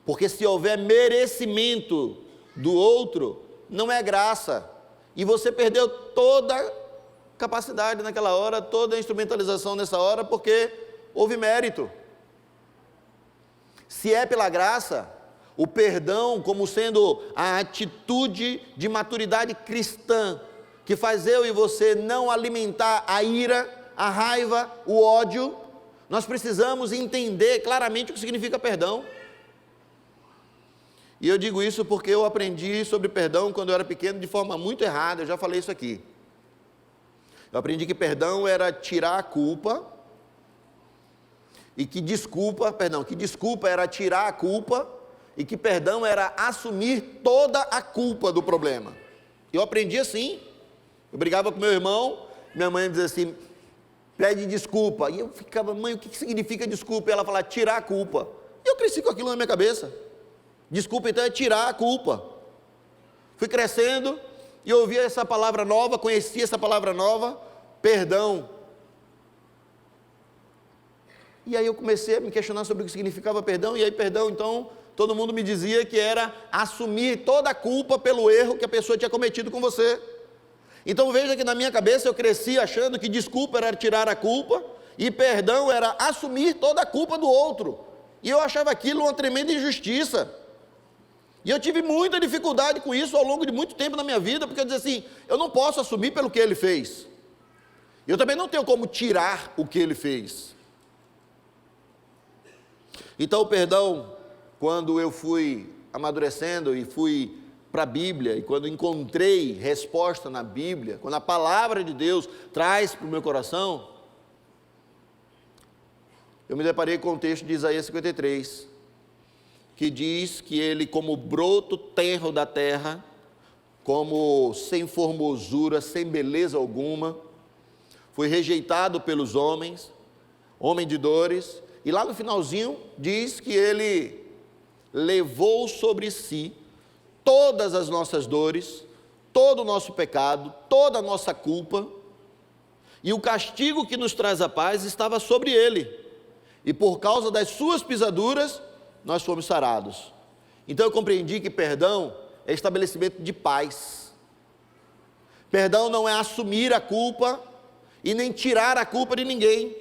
Porque se houver merecimento do outro, não é graça, e você perdeu toda a capacidade naquela hora, toda a instrumentalização nessa hora, porque houve mérito. Se é pela graça, o perdão como sendo a atitude de maturidade cristã, que faz eu e você não alimentar a ira, a raiva, o ódio, nós precisamos entender claramente o que significa perdão. E eu digo isso porque eu aprendi sobre perdão quando eu era pequeno de forma muito errada, eu já falei isso aqui. Eu aprendi que perdão era tirar a culpa, e que desculpa era tirar a culpa, e que perdão era assumir toda a culpa do problema. Eu aprendi assim. Eu brigava com meu irmão, minha mãe dizia assim, pede desculpa, e eu ficava, mãe, o que significa desculpa? E ela falava, tirar a culpa. E eu cresci com aquilo na minha cabeça. Desculpa então é tirar a culpa. Fui crescendo e ouvi essa palavra nova, conheci essa palavra nova, perdão. E aí eu comecei a me questionar sobre o que significava perdão, e aí perdão, então, todo mundo me dizia que era assumir toda a culpa pelo erro que a pessoa tinha cometido com você. Então veja que na minha cabeça eu cresci achando que desculpa era tirar a culpa, e perdão era assumir toda a culpa do outro. E eu achava aquilo uma tremenda injustiça. E eu tive muita dificuldade com isso ao longo de muito tempo na minha vida, porque eu dizia assim, eu não posso assumir pelo que ele fez. Eu também não tenho como tirar o que ele fez. Então o perdão, quando eu fui amadurecendo e fui para a Bíblia, e quando encontrei resposta na Bíblia, quando a palavra de Deus traz para o meu coração, eu me deparei com o texto de Isaías 53, que diz que ele, como broto tenro da terra, como sem formosura, sem beleza alguma, foi rejeitado pelos homens, homem de dores, e lá no finalzinho diz que ele levou sobre si todas as nossas dores, todo o nosso pecado, toda a nossa culpa, e o castigo que nos traz a paz estava sobre ele, e por causa das suas pisaduras, nós fomos sarados. Então eu compreendi que perdão é estabelecimento de paz. Perdão não é assumir a culpa e nem tirar a culpa de ninguém,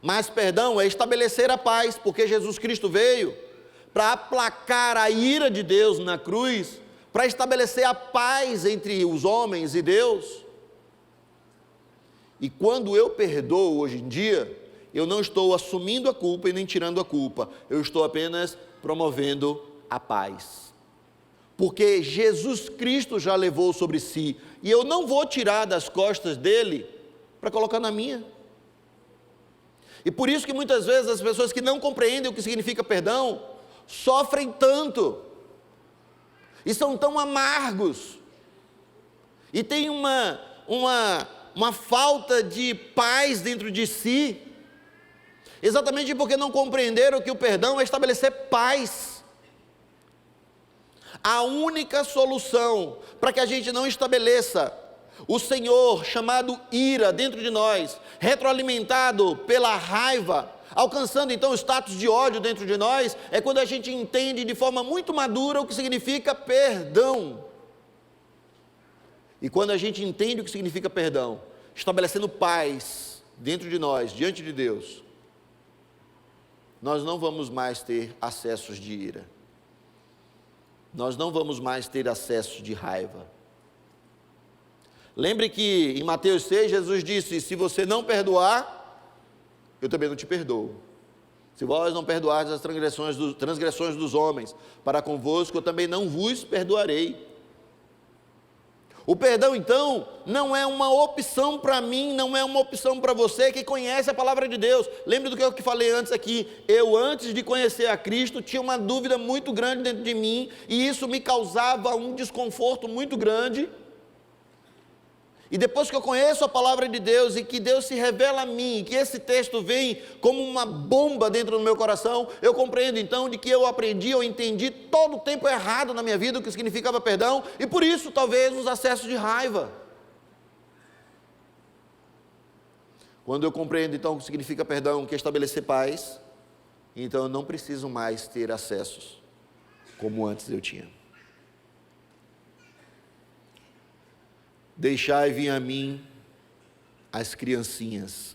mas perdão é estabelecer a paz, porque Jesus Cristo veio para aplacar a ira de Deus na cruz, para estabelecer a paz entre os homens e Deus. E quando eu perdoo hoje em dia, eu não estou assumindo a culpa e nem tirando a culpa, eu estou apenas promovendo a paz, porque Jesus Cristo já levou sobre si, e eu não vou tirar das costas dele para colocar na minha. E por isso que muitas vezes as pessoas que não compreendem o que significa perdão, sofrem tanto, e são tão amargos, e têm uma falta de paz dentro de si, exatamente porque não compreenderam que o perdão é estabelecer paz. A única solução para que a gente não estabeleça O Senhor, chamado ira dentro de nós, retroalimentado pela raiva, alcançando então o status de ódio dentro de nós, é quando a gente entende de forma muito madura o que significa perdão. E quando a gente entende o que significa perdão, estabelecendo paz dentro de nós, diante de Deus, nós não vamos mais ter acessos de ira. Nós não vamos mais ter acessos de raiva. Lembre que em Mateus 6, Jesus disse: se você não perdoar, eu também não te perdoo. Se vós não perdoardes as transgressões dos homens para convosco, eu também não vos perdoarei. O perdão, então, não é uma opção para mim, não é uma opção para você que conhece a palavra de Deus. Lembre do que eu falei antes aqui. Eu, antes de conhecer a Cristo, tinha uma dúvida muito grande dentro de mim, e isso me causava um desconforto muito grande. E depois que eu conheço a palavra de Deus e que Deus se revela a mim, que esse texto vem como uma bomba dentro do meu coração, eu compreendo então de que eu aprendi, eu entendi todo o tempo errado na minha vida o que significava perdão, e por isso talvez os acessos de raiva. Quando eu compreendo então o que significa perdão, que é estabelecer paz, então eu não preciso mais ter acessos como antes eu tinha. Deixai vir a mim as criancinhas.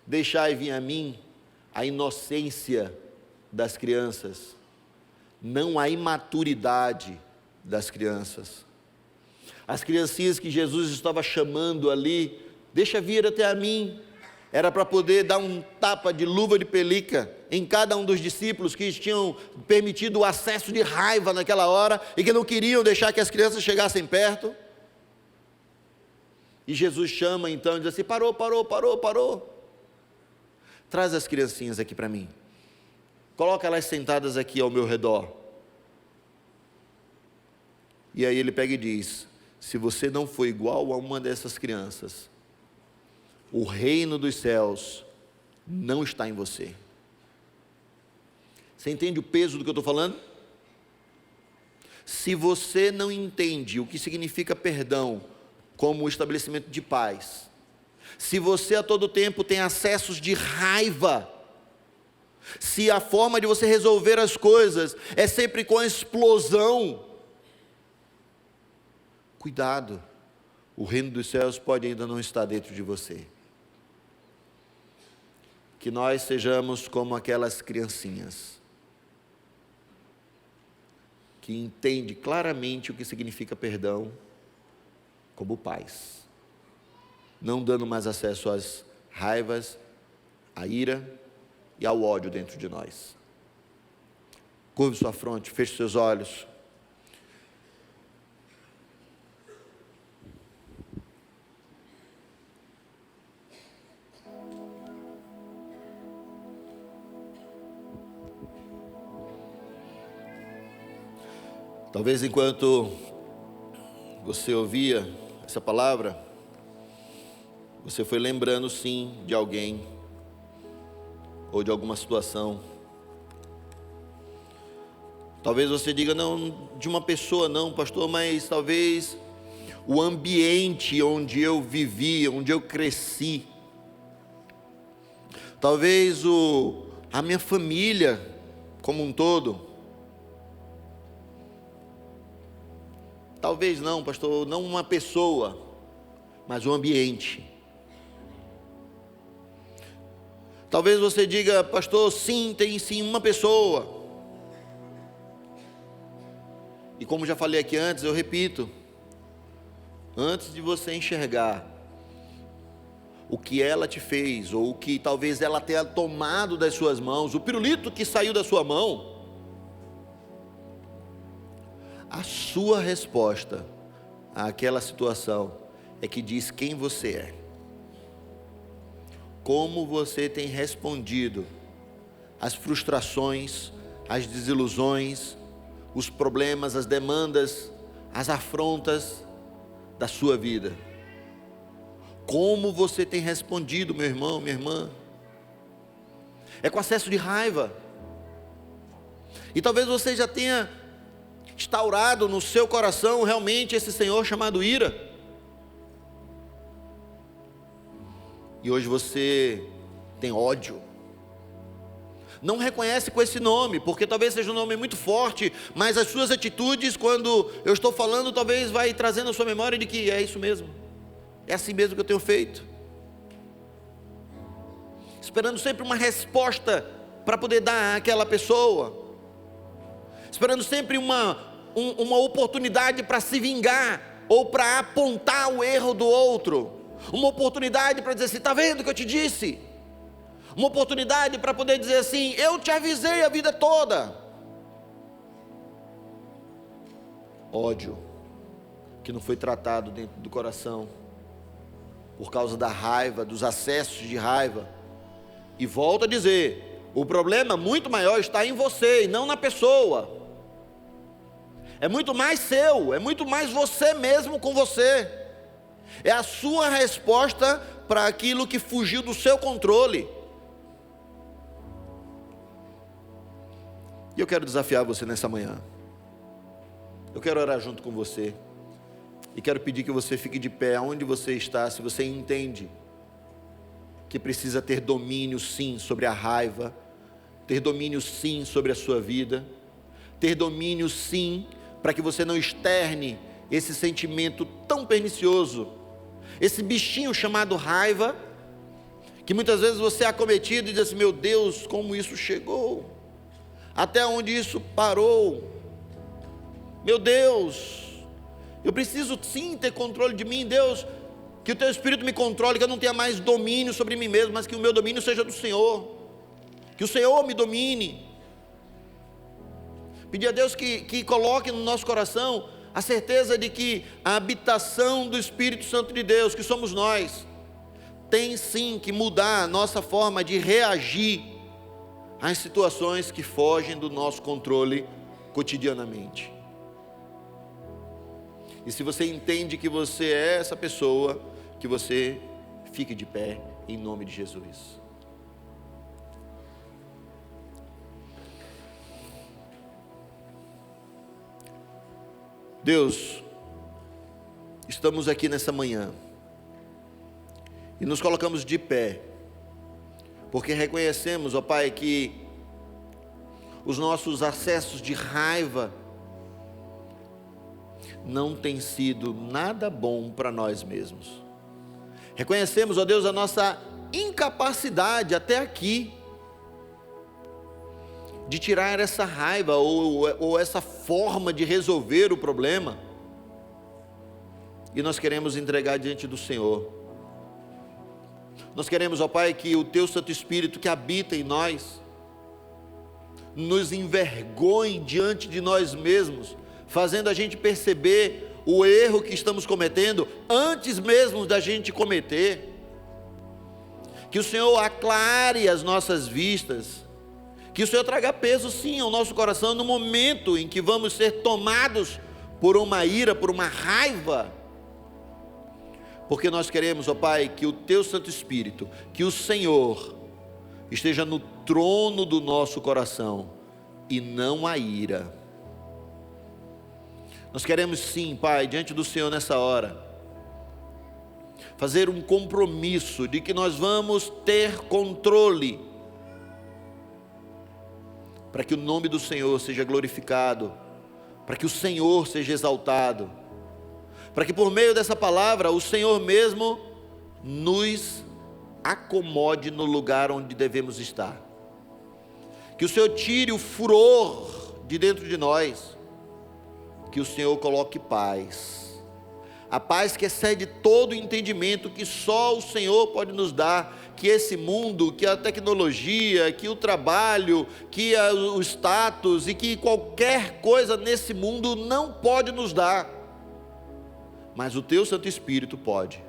Deixai vir a mim a inocência das crianças, não a imaturidade das crianças. As criancinhas que Jesus estava chamando ali, deixa vir até a mim, era para poder dar um tapa de luva de pelica em cada um dos discípulos que tinham permitido o acesso de raiva naquela hora e que não queriam deixar que as crianças chegassem perto. E Jesus chama então e diz assim: parou. Traz as criancinhas aqui para mim. Coloca elas sentadas aqui ao meu redor. E aí ele pega e diz: se você não for igual a uma dessas crianças, o reino dos céus não está em você. Você entende o peso do que eu estou falando? Se você não entende o que significa perdão como o estabelecimento de paz, se você a todo tempo tem acessos de raiva, se a forma de você resolver as coisas é sempre com a explosão, cuidado, o reino dos céus pode ainda não estar dentro de você. Que nós sejamos como aquelas criancinhas, que entende claramente o que significa perdão, como pais, não dando mais acesso às raivas, à ira e ao ódio dentro de nós. Curve sua fronte, feche seus olhos. Talvez enquanto você ouvia essa palavra, você foi lembrando sim de alguém ou de alguma situação. Talvez você diga: não, de uma pessoa não, pastor, mas talvez o ambiente onde eu vivi, onde eu cresci, talvez a minha família como um todo. Talvez não, pastor, não uma pessoa, mas um ambiente. Talvez você diga: pastor, sim, tem sim uma pessoa. E como já falei aqui antes, eu repito, antes de você enxergar o que ela te fez, ou o que talvez ela tenha tomado das suas mãos, o pirulito que saiu da sua mão, a sua resposta àquela situação é que diz quem você é. Como você tem respondido às frustrações, às desilusões, os problemas, as demandas, as afrontas da sua vida. Como você tem respondido, meu irmão, minha irmã? É com acesso de raiva. E talvez você já tenha instaurado no seu coração realmente esse Senhor chamado ira. e hoje você tem ódio. Não reconhece com esse nome, porque talvez seja um nome muito forte, mas as suas atitudes, quando eu estou falando, talvez vai trazendo a sua memória de que é isso mesmo, é assim mesmo que eu tenho feito. Esperando sempre uma resposta para poder dar àquela pessoa, esperando sempre uma oportunidade para se vingar, ou para apontar o erro do outro, uma oportunidade para dizer assim, está vendo o que eu te disse? Uma oportunidade para poder dizer assim, eu te avisei a vida toda. Ódio, que não foi tratado dentro do coração, por causa da raiva, dos acessos de raiva. E volto a dizer, o problema muito maior está em você e não na pessoa. É muito mais seu, é muito mais você mesmo com você. É a sua resposta para aquilo que fugiu do seu controle. E eu quero desafiar você nessa manhã. Eu quero orar junto com você. E quero pedir que você fique de pé onde você está, se você entende que precisa ter domínio sim sobre a raiva, ter domínio sim sobre a sua vida, ter domínio sim para que você não externe esse sentimento tão pernicioso, esse bichinho chamado raiva, que muitas vezes você é acometido e diz assim, meu Deus, como isso chegou, até onde isso parou, meu Deus, eu preciso sim ter controle de mim, Deus, que o teu Espírito me controle, que eu não tenha mais domínio sobre mim mesmo, mas que o meu domínio seja do Senhor, que o Senhor me domine. Pedir a Deus que coloque no nosso coração a certeza de que a habitação do Espírito Santo de Deus, que somos nós, tem sim que mudar a nossa forma de reagir às situações que fogem do nosso controle cotidianamente. E se você entende que você é essa pessoa, que você fique de pé em nome de Jesus. Deus, estamos aqui nessa manhã e nos colocamos de pé, porque reconhecemos, ó Pai, que os nossos acessos de raiva não têm sido nada bom para nós mesmos. Reconhecemos, ó Deus, a nossa incapacidade até aqui de tirar essa raiva ou essa forma de resolver o problema, e nós queremos entregar diante do Senhor. Nós queremos, ó Pai, que o Teu Santo Espírito que habita em nós, nos envergonhe diante de nós mesmos, fazendo a gente perceber o erro que estamos cometendo, antes mesmo da gente cometer. Que o Senhor aclare as nossas vistas, que o Senhor traga peso sim ao nosso coração, no momento em que vamos ser tomados por uma ira, por uma raiva, porque nós queremos, ó Pai, que o Teu Santo Espírito, que o Senhor esteja no trono do nosso coração, e não a ira. Nós queremos sim, Pai, diante do Senhor nessa hora, fazer um compromisso de que nós vamos ter controle, para que o nome do Senhor seja glorificado, para que o Senhor seja exaltado, para que por meio dessa palavra o Senhor mesmo nos acomode no lugar onde devemos estar, que o Senhor tire o furor de dentro de nós, que o Senhor coloque paz, a paz que excede todo o entendimento que só o Senhor pode nos dar, que esse mundo, que a tecnologia, que o trabalho, que o status e que qualquer coisa nesse mundo não pode nos dar, mas o Teu Santo Espírito pode.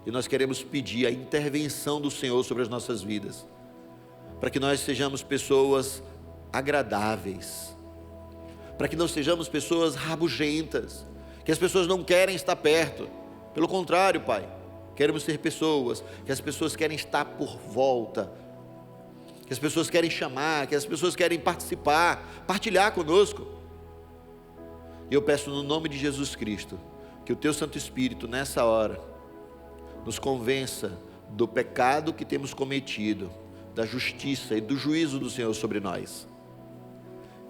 E nós queremos pedir a intervenção do Senhor sobre as nossas vidas, para que nós sejamos pessoas agradáveis, para que não sejamos pessoas rabugentas, que as pessoas não querem estar perto. Pelo contrário, Pai, queremos ser pessoas que as pessoas querem estar por volta, que as pessoas querem chamar, que as pessoas querem participar, partilhar conosco. E eu peço no nome de Jesus Cristo, que o Teu Santo Espírito nessa hora nos convença do pecado que temos cometido, da justiça e do juízo do Senhor sobre nós.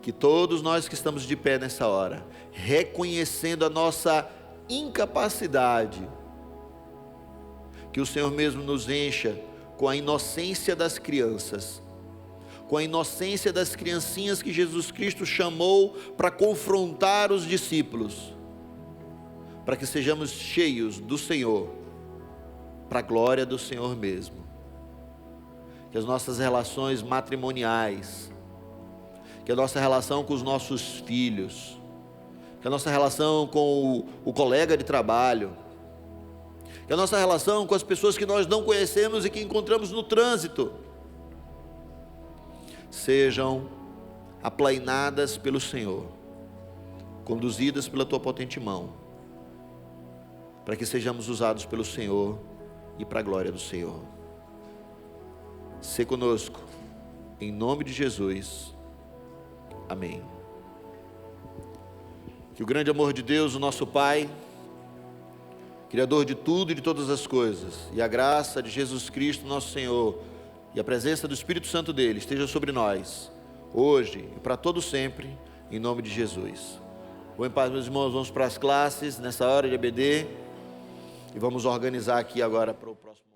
Que todos nós que estamos de pé nessa hora, reconhecendo a nossa incapacidade, que o Senhor mesmo nos encha com a inocência das crianças, com a inocência das criancinhas que Jesus Cristo chamou para confrontar os discípulos, para que sejamos cheios do Senhor, para a glória do Senhor mesmo. Que as nossas relações matrimoniais, que a nossa relação com os nossos filhos, que a nossa relação com o colega de trabalho, que a nossa relação com as pessoas que nós não conhecemos e que encontramos no trânsito, sejam aplainadas pelo Senhor, conduzidas pela Tua potente mão, para que sejamos usados pelo Senhor e para a glória do Senhor. Sê conosco, em nome de Jesus, amém. Que o grande amor de Deus, o nosso Pai, Criador de tudo e de todas as coisas, e a graça de Jesus Cristo, nosso Senhor, e a presença do Espírito Santo dele esteja sobre nós, hoje e para todo sempre, em nome de Jesus. Vou em paz, meus irmãos, vamos para as classes, nessa hora de EBD, e vamos organizar aqui agora para o próximo.